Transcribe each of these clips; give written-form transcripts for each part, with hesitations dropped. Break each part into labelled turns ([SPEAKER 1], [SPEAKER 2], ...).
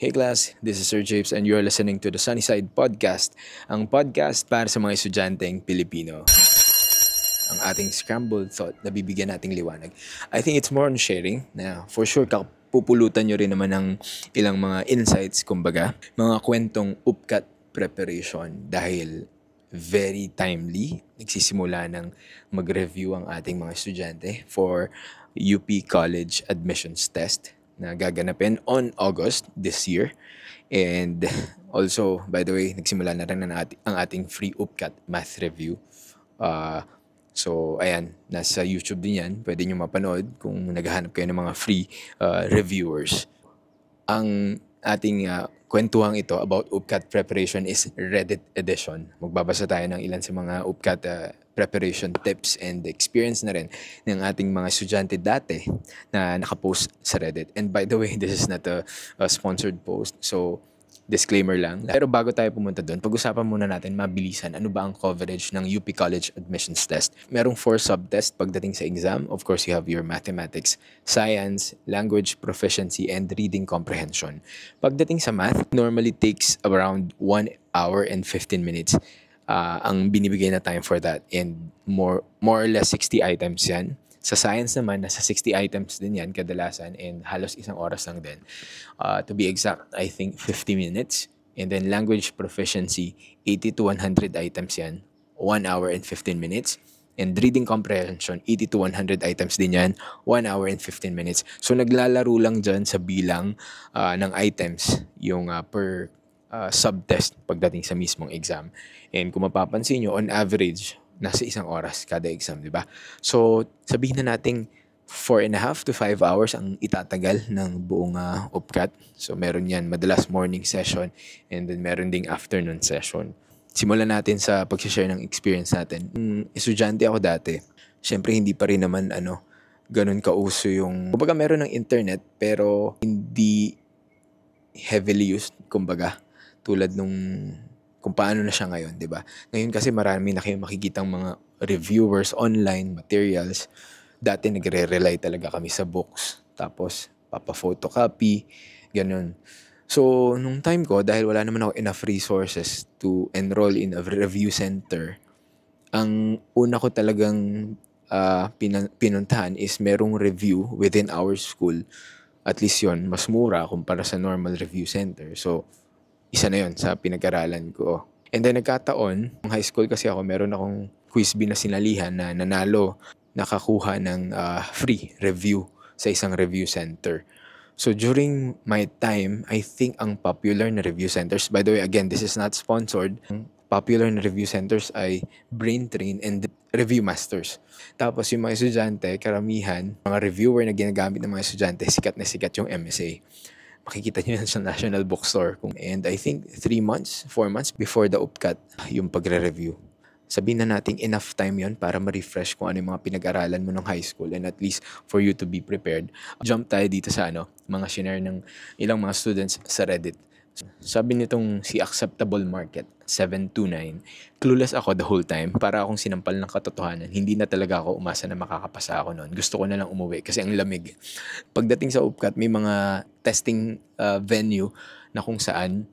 [SPEAKER 1] Hey class, this is Sir Japes and you're listening to the Sunnyside Podcast, ang podcast para sa mga estudyanteng Pilipino. Ang ating scrambled thought na bibigyan nating liwanag. I think it's more on sharing na for sure pupulutan nyo rin naman ng ilang mga insights, kumbaga, mga kwentong upkat preparation dahil very timely. Nagsisimula ng mag-review ang ating mga estudyante for UP College Admissions Test na gaganapin on August this year. And also, by the way, nagsimula na rin ang ating free UPCAT math review. So, ayan, nasa YouTube din yan. Pwede nyo mapanood kung naghahanap kayo ng mga free reviewers. Ang ating kwentuhang ito about UPCAT preparation is Reddit edition. Magbabasa tayo ng ilan sa mga UPCAT preparation tips and experience na rin ng ating mga estudyante dati na nakapost sa Reddit. And by the way, this is not a sponsored post. So, disclaimer lang. Pero bago tayo pumunta doon, pag-usapan muna natin mabilisan ano ba ang coverage ng UP College Admissions Test. Merong 4 subtests pagdating sa exam. Of course, you have your mathematics, science, language proficiency, and reading comprehension. Pagdating sa math, normally takes around 1 hour and 15 minutes. Ang binibigay na time for that. And more or less 60 items yan. Sa science naman, nasa 60 items din yan kadalasan and halos isang oras lang din. To be exact, I think 50 minutes. And then language proficiency, 80 to 100 items yan. 1 hour and 15 minutes. And reading comprehension, 80 to 100 items din yan. 1 hour and 15 minutes. So naglalaro lang dyan sa bilang ng items yung per subtest pagdating sa mismong exam. And kung mapapansin nyo, on average, nasa isang oras kada exam, di ba? So, sabihin na nating 4.5 to 5 hours ang itatagal ng buong UPCAT. So, meron yan madalas morning session and then meron ding afternoon session. Simulan natin sa pag-share ng experience natin. Estudyante ako dati. Siyempre, hindi pa rin naman ganun kauso yung... Kumbaga, meron ng internet pero hindi heavily used, kumbaga. Tulad nung... kung paano na siya ngayon, di ba? Ngayon kasi marami na kayong makikitang mga reviewers online, materials. Dati nagre-rely talaga kami sa books. Tapos, papa-photocopy, ganun. So, nung time ko, dahil wala naman ako enough resources to enroll in a review center, ang una ko talagang pinuntahan is merong review within our school. At least yun, mas mura kumpara sa normal review center. So, isa na yun sa pinag-aralan ko. And then nagkataon, high school kasi ako, meron akong quiz bee na sinalihan na nanalo, nakakuha ng free review sa isang review center. So during my time, I think ang popular na review centers, by the way, again, this is not sponsored, popular na review centers ay Braintrain and Review Masters. Tapos yung mga estudyante, karamihan, mga reviewer na ginagamit ng mga estudyante, sikat na sikat yung MSA. Makikita nyo yan sa National Bookstore. And I think 3 months, 4 months before the UPCAT, yung pagre-review. Sabihin na natin enough time yon para ma-refresh kung ano yung mga pinag-aralan mo ng high school and at least for you to be prepared. Jump tayo dito sa mga share ng ilang mga students sa Reddit. Sabi nitong si Acceptable Market 729, clueless ako the whole time, para akong sinampal ng katotohanan. Hindi na talaga ako umasa na makakapasa ako noon. Gusto ko na lang umuwi kasi ang lamig. Pagdating sa UPCAT, may mga testing venue na kung saan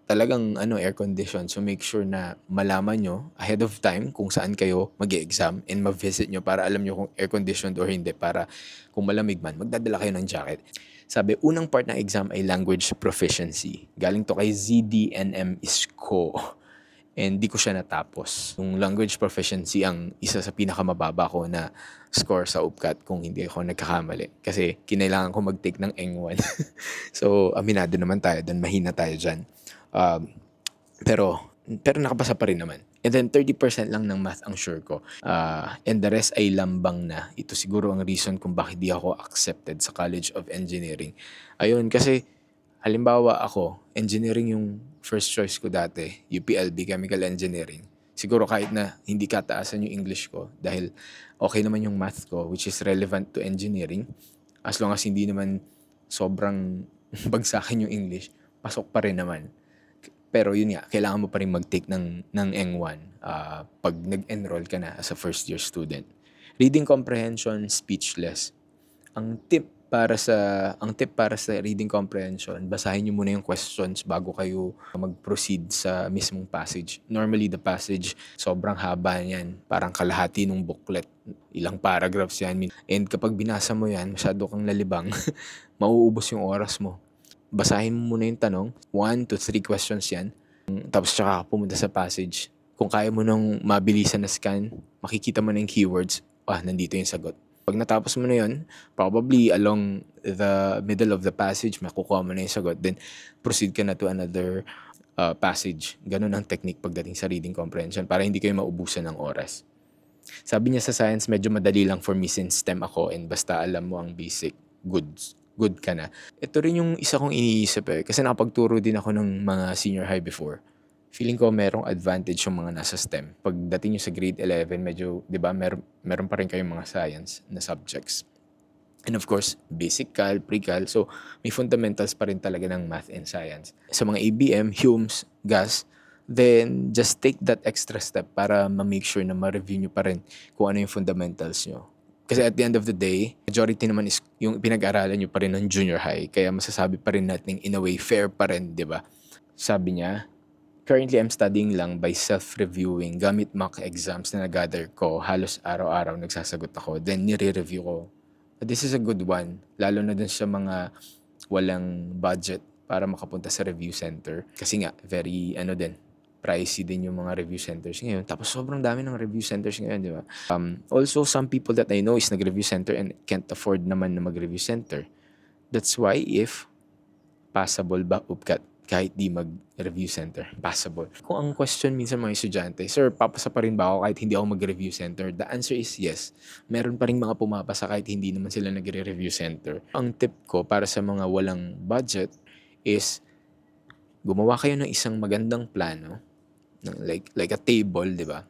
[SPEAKER 1] talagang air condition. So make sure na malaman nyo ahead of time kung saan kayo mag-exam and ma-visit nyo para alam nyo kung air conditioned or hindi, para kung malamig man, magdadala kayo ng jacket. Sabi, unang part ng exam ay language proficiency. Galing to kay ZDNM Isko. And di ko siya natapos. Yung language proficiency ang isa sa pinakamababa ko na score sa UPCAT kung hindi ako nagkakamali. Kasi kinailangan ko mag-take ng Eng 1. So, aminado naman tayo doon. Mahina tayo dyan. Pero nakapasa pa rin naman. And then 30% lang ng math ang sure ko. And the rest ay lambang na. Ito siguro ang reason kung bakit di ako accepted sa College of Engineering. Ayun, kasi halimbawa ako, engineering yung first choice ko dati, UPLB, Chemical Engineering. Siguro kahit na hindi kataasan yung English ko dahil okay naman yung math ko which is relevant to engineering. As long as hindi naman sobrang bagsakin yung English, pasok pa rin naman. Pero yun nga, kailangan mo pa rin mag-take ng Eng 1 pag nag-enroll ka na as a first year student. Reading comprehension, speechless. Ang tip ang tip para sa reading comprehension, basahin niyo muna yung questions bago kayo mag-proceed sa mismong passage. Normally, the passage, sobrang haba niyan. Parang kalahati ng booklet. Ilang paragraphs yan. And kapag binasa mo yan, masyado kang lalibang, mauubos yung oras mo. Basahin mo muna yung tanong. 1 to 3 questions yan. Tapos tsaka pumunta sa passage. Kung kaya mo nang mabilisan na scan, makikita mo na yung keywords. Nandito yung sagot. Pag natapos mo na yun, probably along the middle of the passage, makukuha mo na yung sagot. Then, proceed ka na to another passage. Ganun ang technique pagdating sa reading comprehension para hindi kayo maubusan ng oras. Sabi niya sa science, medyo madali lang for me since STEM ako and basta alam mo ang basic, good ka na. Ito rin yung isa kong iniisip kasi nakapagturo din ako ng mga senior high before. Feeling ko merong advantage yung mga nasa STEM. Pagdating nyo sa grade 11, medyo, di ba, meron pa rin kayong mga science na subjects. And of course, basic cal, pre-cal. So, may fundamentals pa rin talaga ng math and science. Sa mga ABM, Humes, GAS, then just take that extra step para ma-make sure na ma-review nyo pa rin kung ano yung fundamentals nyo. Kasi at the end of the day, majority naman is yung pinag-aralan nyo pa rin ng junior high. Kaya masasabi pa rin natin in a way, fair pa rin, di ba? Sabi niya, currently, I'm studying lang by self-reviewing gamit mock exams na nag-gather ko. Halos araw-araw nagsasagot ako. Then, nire-review ko. But this is a good one. Lalo na dun sa mga walang budget para makapunta sa review center. Kasi nga, very, pricey din yung mga review centers ngayon. Tapos, sobrang dami ng review centers ngayon, di ba? Also, some people that I know is nag-review center and can't afford naman na mag-review center. That's why if passable ba UPCAT kahit di mag-review center, passable. Kung ang question minsan mga estudyante, sir, papasa pa rin ba ako kahit hindi ako mag-review center? The answer is yes. Meron pa rin mga pumapasa kahit hindi naman sila nagre-review center. Ang tip ko para sa mga walang budget is gumawa kayo ng isang magandang plano, like a table, di ba?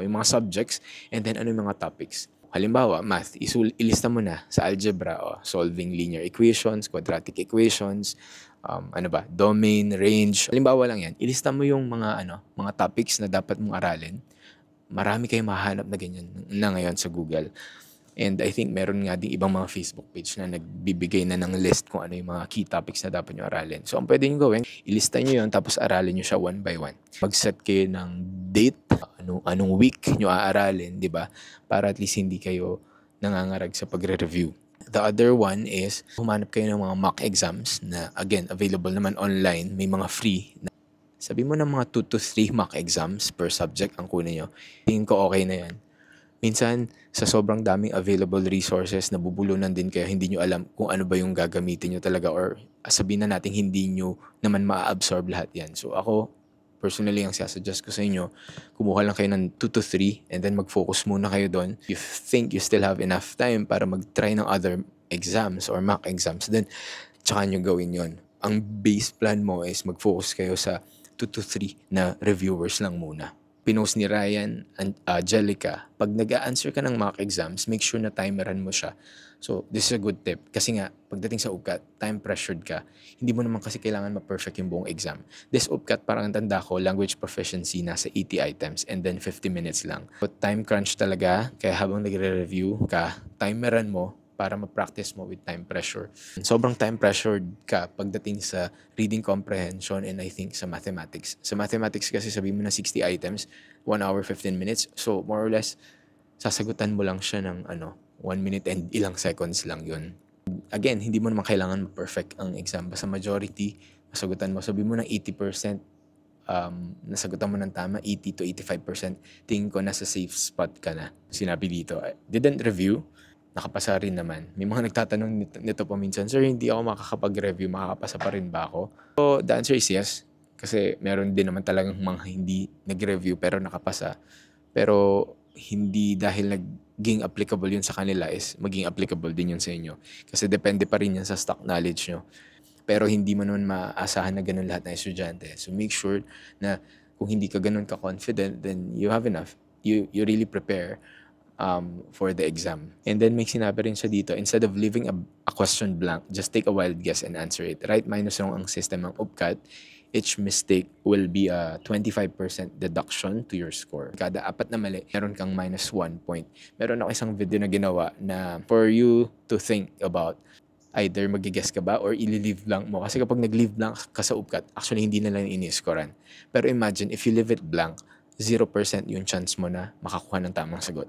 [SPEAKER 1] Yung mga subjects, and then ano yung mga topics. Halimbawa, math, ilista mo na sa algebra, solving linear equations, quadratic equations, domain, range. Halimbawa lang yan, ilista mo yung mga topics na dapat mong aralin. Marami kayong mahanap na ganyan na ngayon sa Google. And I think meron nga din ibang mga Facebook page na nagbibigay na ng list kung ano yung mga key topics na dapat nyo aralin. So, ang pwede nyo gawin, ilista nyo yun, tapos aralin nyo siya one by one. Mag-set kayo ng date, anong week nyo aaralin, di ba? Para at least hindi kayo nangangarag sa pagre-review. The other one is, humanap kayo ng mga mock exams na, again, available naman online. May mga free. Sabi mo ng mga 2 to 3 mock exams per subject ang kunin nyo. Tingin ko okay na yan. Minsan, sa sobrang daming available resources, nabubulunan din kaya hindi nyo alam kung ano ba yung gagamitin nyo talaga or sabihin na natin hindi nyo naman ma-absorb lahat yan. So ako, personally, ang sasuggest ko sa inyo, kumuha lang kayo ng 2 to 3 and then mag-focus muna kayo doon. If you think you still have enough time para mag-try ng other exams or mock exams, then tsaka nyo gawin yon. Ang base plan mo is mag-focus kayo sa 2 to 3 na reviewers lang muna. Pinost ni Ryan and Angelica, pag nag-a-answer ka ng mock exams, make sure na timeran mo siya. So, this is a good tip. Kasi nga, pagdating sa UPCAT, time-pressured ka. Hindi mo naman kasi kailangan ma-perfect yung buong exam. This UPCAT, parang ang tanda ko, language proficiency, nasa 80 items and then 50 minutes lang. But time crunch talaga, kaya habang nagre-review ka, timeran mo para ma-practice mo with time pressure. Sobrang time pressured ka pagdating sa reading comprehension and I think sa mathematics. Sa mathematics kasi sabi mo na 60 items, 1 hour 15 minutes. So more or less, sasagutan mo lang siya ng 1 minute and ilang seconds lang yun. Again, hindi mo naman kailangan ma-perfect ang exam. Basta majority, masagutan mo. Sabi mo ng 80%, nasagutan mo ng tama, 80 to 85%. Tingin ko nasa safe spot ka na. Sinabi dito, I didn't review, nakapasa rin naman. May mga nagtatanong nito pa minsan, sir, hindi ako makakapag-review, makakapasa pa rin ba ako? So, the answer is yes. Kasi meron din naman talagang mga hindi nag-review pero nakapasa. Pero hindi dahil naging applicable yun sa kanila is maging applicable din yun sa inyo. Kasi depende pa rin yan sa stock knowledge nyo. Pero hindi mo naman maasahan na ganun lahat ng estudyante. So make sure na kung hindi ka ganun ka-confident, then you have enough. You really prepare for the exam. And then may sinabi rin siya dito, instead of leaving a question blank, just take a wild guess and answer it. Right minus wrong ang system ng UPCAT. Each mistake will be a 25% deduction to your score. Kada 4 na mali, meron kang minus 1 point. Meron ako isang video na ginawa na for you to think about Either mag-guess ka ba or i-leave blank mo. Kasi kapag nag-leave blank ka sa UPCAT, actually hindi na lang ini-scorean. Pero imagine, if you leave it blank, 0% yung chance mo na makakuha ng tamang sagot.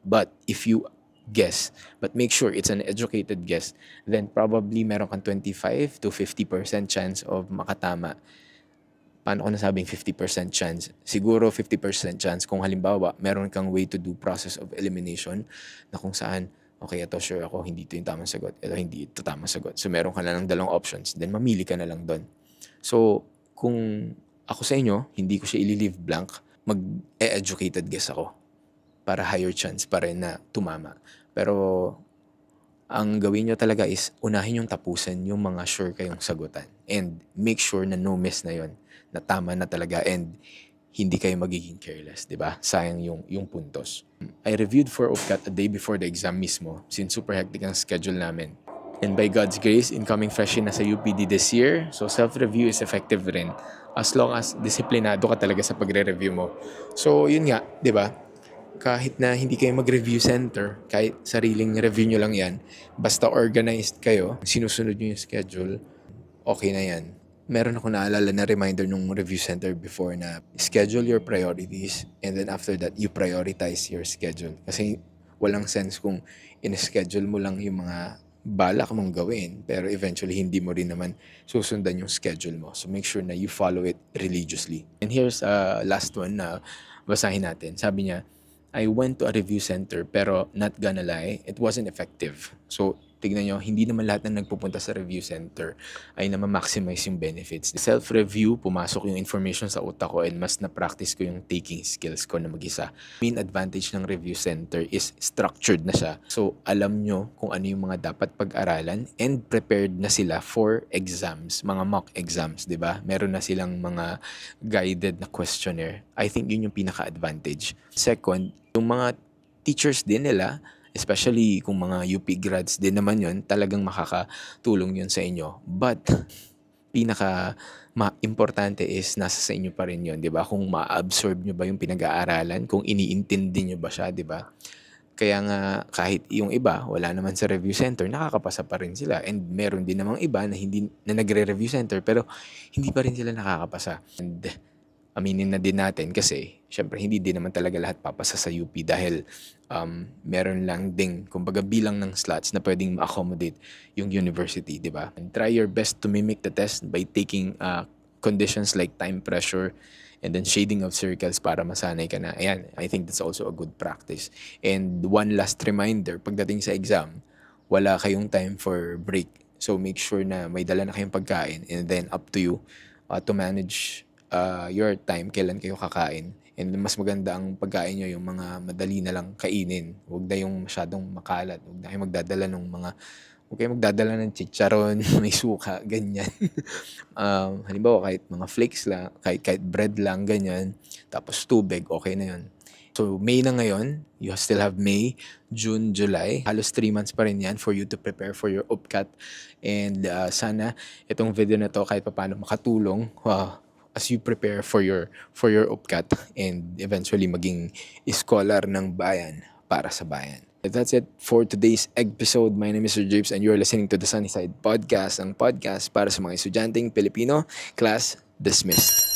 [SPEAKER 1] But if you guess, but make sure it's an educated guess, then probably meron kang 25 to 50% chance of makatama. Paano ko nasabing 50% chance? Siguro 50% chance kung halimbawa meron kang way to do process of elimination na kung saan, okay, ito sure ako, hindi ito yung tamang sagot. Ito hindi ito tamang sagot. So meron ka na lang dalawang options, then mamili ka na lang doon. So kung ako sa inyo, hindi ko siya i-leave blank, mag-educated guess ako para higher chance pa rin na tumama. Pero ang gawin nyo talaga is unahin yung tapusin yung mga sure kayong sagutan. And make sure na no miss na yon, na tama na talaga and hindi kayo magiging careless, di ba? Sayang yung puntos. I reviewed for UPCAT a day before the exam mismo since super hectic ang schedule namin. And by God's grace, incoming freshie na sa UPD this year, so self-review is effective rin as long as disiplinado ka talaga sa pagre-review mo. So yun nga, di ba? Kahit na hindi kayo mag-review center, kahit sariling review nyo lang yan, basta organized kayo, sinusunod nyo yung schedule, okay na yan. Meron ako naalala na reminder nung review center before na schedule your priorities and then after that, you prioritize your schedule. Kasi walang sense kung in-schedule mo lang yung mga balak mong gawin pero eventually hindi mo rin naman susundan yung schedule mo. So make sure na you follow it religiously. And here's last one na basahin natin. Sabi niya, I went to a review center pero not gonna lie, it wasn't effective. So, tignan nyo, hindi naman lahat ng nagpupunta sa review center ay na-maximize yung benefits. Self-review, pumasok yung information sa utak ko and mas na-practice ko yung taking skills ko na mag-isa. Main advantage ng review center is structured na siya. So, alam nyo kung ano yung mga dapat pag-aralan and prepared na sila for exams, mga mock exams, di ba? Meron na silang mga guided na questionnaire. I think yun yung pinaka-advantage. Second, yung mga teachers din nila, especially kung mga UP grads din naman yun, talagang makakatulong yun sa inyo. But, importante is nasa sa inyo pa rin yun, di ba? Kung ma-absorb nyo ba yung pinag-aaralan, kung iniintindi nyo ba siya, di ba? Kaya nga, kahit yung iba, wala naman sa review center, nakakapasa pa rin sila. And meron din namang iba na nagre-review center, pero hindi pa rin sila nakakapasa. And aminin na din natin kasi syempre hindi din naman talaga lahat papasa sa UP dahil meron lang ding kumbaga bilang ng slots na pwedeng ma-accommodate yung university, di ba? And try your best to mimic the test by taking conditions like time pressure and then shading of circles para masanay ka na. Ayan, I think that's also a good practice. And one last reminder, pagdating sa exam, wala kayong time for break. So make sure na may dala na kayong pagkain and then up to you to manage your time, kailan kayo kakain. And mas maganda ang pagkain nyo, yung mga madali na lang kainin. Huwag na yung masyadong makalat. Huwag na kayo magdadala ng chicharon, may suka, ganyan. Halimbawa, kahit mga flakes lang, kahit bread lang, ganyan. Tapos tubig, okay na yun. So, May na ngayon. You still have May, June, July. Halos 3 months pa rin yan for you to prepare for your UPCAT. And sana itong video na to kahit paano makatulong as you prepare for your UPCAT and eventually maging scholar ng bayan para sa bayan. That's it for today's episode. My name is Sir Japes and you're listening to the Sunnyside Podcast, ang podcast para sa mga estudyanteng Pilipino. Class dismissed.